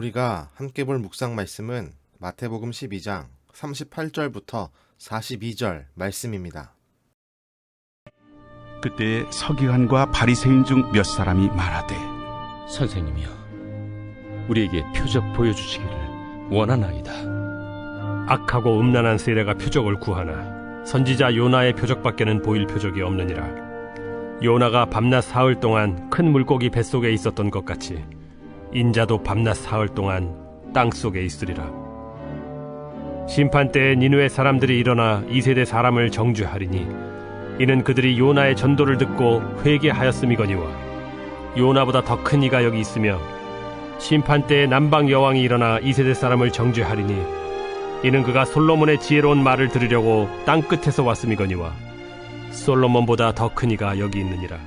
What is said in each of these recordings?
우리가 함께 볼 묵상 말씀은 마태복음 12장 38절부터 42절 말씀입니다. 그때 서기관과 바리새인 중 몇 사람이 말하되, 선생님이여, 우리에게 표적 보여주시기를 원하나이다. 악하고 음란한 세대가 표적을 구하나 선지자 요나의 표적밖에는 보일 표적이 없느니라. 요나가 밤낮 사흘 동안 큰 물고기 뱃속에 있었던 것 같이 인자도 밤낮 사흘 동안 땅속에 있으리라. 심판 때에 니느웨 사람들이 일어나 이 세대 사람을 정죄하리니 이는 그들이 요나의 전도를 듣고 회개하였음이거니와 요나보다 더 큰 이가 여기 있으며 심판 때에 남방 여왕이 일어나 이 세대 사람을 정죄하리니 이는 그가 솔로몬의 지혜로운 말을 들으려고 땅 끝에서 왔음이거니와 솔로몬보다 더 큰 이가 여기 있느니라.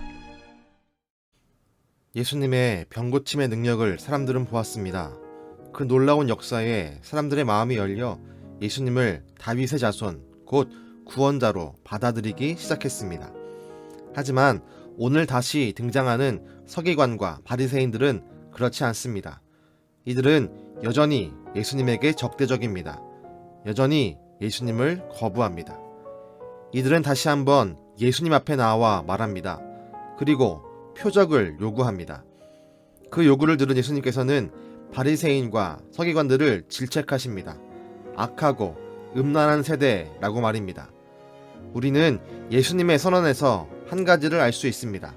예수님의 병고침의 능력을 사람들은 보았습니다. 그 놀라운 역사에 사람들의 마음이 열려 예수님을 다윗의 자손, 곧 구원자로 받아들이기 시작했습니다. 하지만 오늘 다시 등장하는 서기관과 바리새인들은 그렇지 않습니다. 이들은 여전히 예수님에게 적대적입니다. 여전히 예수님을 거부합니다. 이들은 다시 한번 예수님 앞에 나와 말합니다. 그리고 표적을 요구합니다. 그 요구를 들은 예수님께서는 바리새인과 서기관들을 질책하십니다. 악하고 음란한 세대라고 말입니다. 우리는 예수님의 선언에서 한 가지를 알 수 있습니다.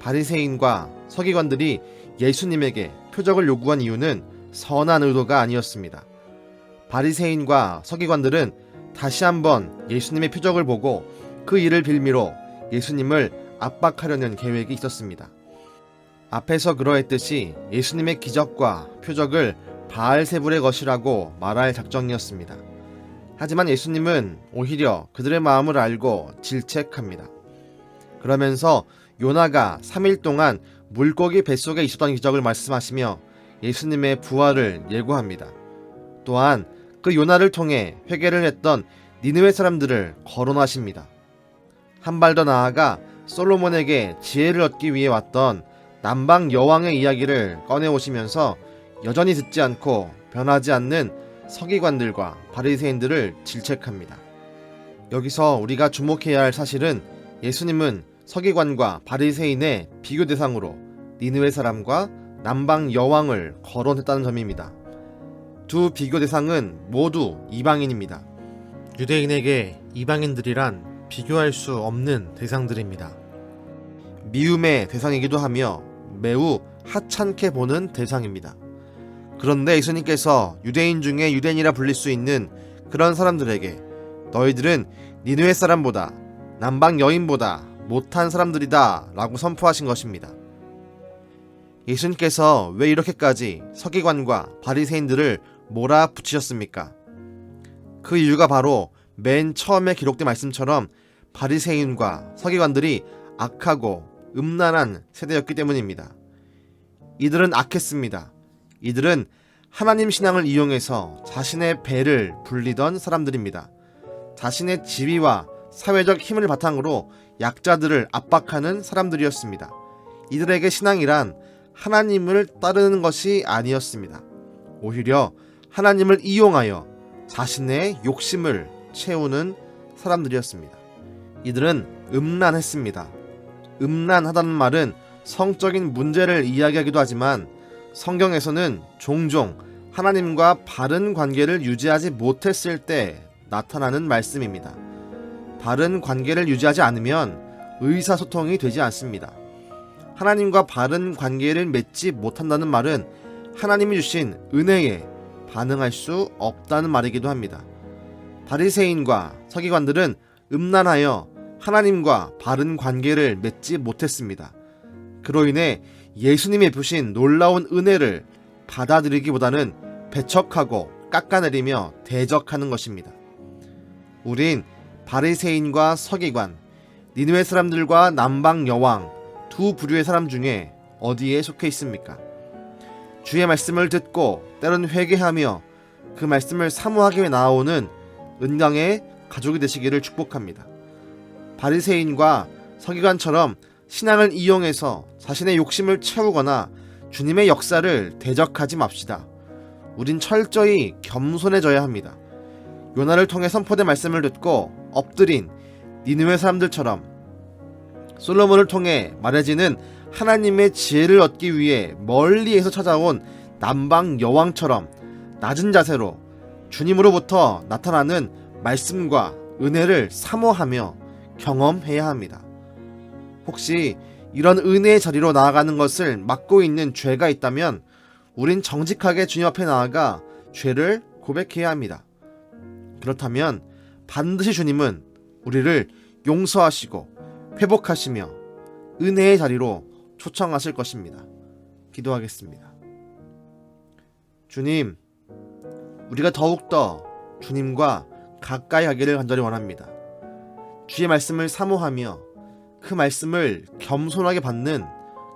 바리새인과 서기관들이 예수님에게 표적을 요구한 이유는 선한 의도가 아니었습니다. 바리새인과 서기관들은 다시 한번 예수님의 표적을 보고 그 일을 빌미로 예수님을 압박하려는 계획이 있었습니다. 앞에서 그러했듯이 예수님의 기적과 표적을 바알세불의 것이라고 말할 작정이었습니다. 하지만 예수님은 오히려 그들의 마음을 알고 질책합니다. 그러면서 요나가 3일 동안 물고기 뱃속에 있었던 기적을 말씀하시며 예수님의 부활을 예고합니다. 또한 그 요나를 통해 회개를 했던 니느웨 사람들을 거론하십니다. 한 발 더 나아가 솔로몬에게 지혜를 얻기 위해 왔던 남방 여왕의 이야기를 꺼내오시면서 여전히 듣지 않고 변하지 않는 서기관들과 바리새인들을 질책합니다. 여기서 우리가 주목해야 할 사실은 예수님은 서기관과 바리새인의 비교 대상으로 니느웨 사람과 남방 여왕을 거론했다는 점입니다. 두 비교 대상은 모두 이방인입니다. 유대인에게 이방인들이란 비교할 수 없는 대상들입니다. 미움의 대상이기도 하며 매우 하찮게 보는 대상입니다. 그런데 예수님께서 유대인 중에 유대인이라 불릴 수 있는 그런 사람들에게 너희들은 니느웨 사람보다 남방 여인보다 못한 사람들이다 라고 선포하신 것입니다. 예수님께서 왜 이렇게까지 서기관과 바리새인들을 몰아붙이셨습니까? 그 이유가 바로 맨 처음에 기록된 말씀처럼 바리새인과 서기관들이 악하고 음란한 세대였기 때문입니다. 이들은 악했습니다. 이들은 하나님 신앙을 이용해서 자신의 배를 불리던 사람들입니다. 자신의 지위와 사회적 힘을 바탕으로 약자들을 압박하는 사람들이었습니다. 이들에게 신앙이란 하나님을 따르는 것이 아니었습니다. 오히려 하나님을 이용하여 자신의 욕심을 채우는 사람들이었습니다. 이들은 음란했습니다. 음란하다는 말은 성적인 문제를 이야기하기도 하지만 성경에서는 종종 하나님과 바른 관계를 유지하지 못했을 때 나타나는 말씀입니다. 바른 관계를 유지하지 않으면 의사소통이 되지 않습니다. 하나님과 바른 관계를 맺지 못한다는 말은 하나님이 주신 은혜에 반응할 수 없다는 말이기도 합니다. 바리새인과 서기관들은 음란하여 하나님과 바른 관계를 맺지 못했습니다. 그로 인해 예수님이 베푸신 놀라운 은혜를 받아들이기보다는 배척하고 깎아내리며 대적하는 것입니다. 우린 바리새인과 서기관, 니느웨 사람들과 남방 여왕 두 부류의 사람 중에 어디에 속해 있습니까? 주의 말씀을 듣고 때론 회개하며 그 말씀을 사모하기 위해 나아오는 은강의 가족이 되시기를 축복합니다. 바리새인과 서기관처럼 신앙을 이용해서 자신의 욕심을 채우거나 주님의 역사를 대적하지 맙시다. 우린 철저히 겸손해져야 합니다. 요나를 통해 선포된 말씀을 듣고 엎드린 니느웨 사람들처럼 솔로몬을 통해 말해지는 하나님의 지혜를 얻기 위해 멀리에서 찾아온 남방 여왕처럼 낮은 자세로 주님으로부터 나타나는 말씀과 은혜를 사모하며 경험해야 합니다. 혹시 이런 은혜의 자리로 나아가는 것을 막고 있는 죄가 있다면 우린 정직하게 주님 앞에 나아가 죄를 고백해야 합니다. 그렇다면 반드시 주님은 우리를 용서하시고 회복하시며 은혜의 자리로 초청하실 것입니다. 기도하겠습니다. 주님, 우리가 더욱더 주님과 가까이 가기를 간절히 원합니다. 주의 말씀을 사모하며 그 말씀을 겸손하게 받는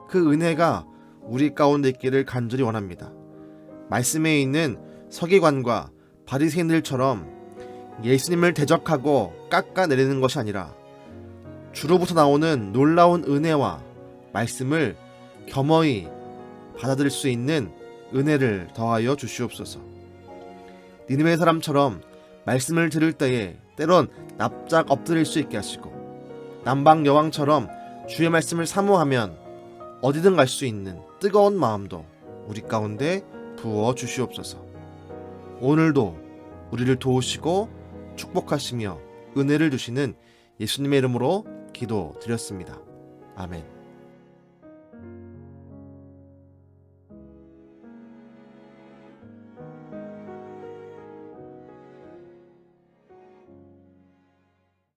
그 은혜가 우리 가운데 있기를 간절히 원합니다. 말씀에 있는 서기관과 바리새인들처럼 예수님을 대적하고 깎아내리는 것이 아니라 주로부터 나오는 놀라운 은혜와 말씀을 겸허히 받아들일 수 있는 은혜를 더하여 주시옵소서. 니느웨 사람처럼 말씀을 들을 때에 때론 납작 엎드릴 수 있게 하시고 남방 여왕처럼 주의 말씀을 사모하면 어디든 갈 수 있는 뜨거운 마음도 우리 가운데 부어 주시옵소서. 오늘도 우리를 도우시고 축복하시며 은혜를 주시는 예수님의 이름으로 기도드렸습니다. 아멘.